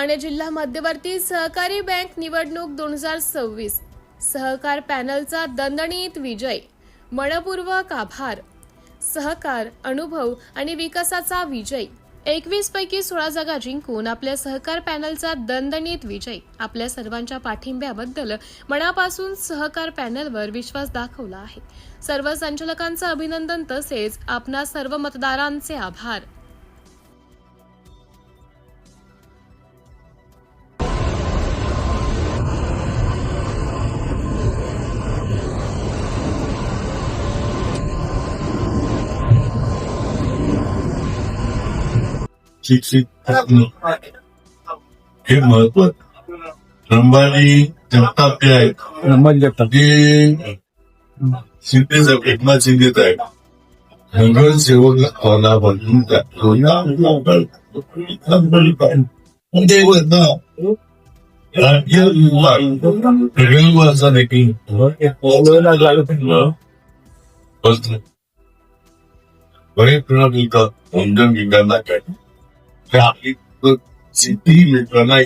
ठाणे जिल्हा मध्यवर्ती सहकारी बँक निवडणूक 2026 सहकार पॅनलचा दणदणीत विजय, मनपूर्वक आभार. सहकार, अनुभव आणि विकासाचा विजय. 21 पैकी 16 जागा जिंकून आपल्या सहकार पॅनलचा दणदणीत विजय. आपल्या सर्वांच्या पाठिंब्याबद्दल मनापासून सहकार पॅनलवर विश्वास दाखवला आहे. सर्व संचालकांचं अभिनंदन तसेच आपणा सर्व मतदारांचे आभार. शिक्षित हे महत्व रंबाली जगताप जे आहेत ते शिंदे साहेब, एकनाथ शिंदे साहेब नगरसेवक होना बनून बरेच प्रमाणात इंधन विकायला काय आपली सिद्धी मिळणार नाही.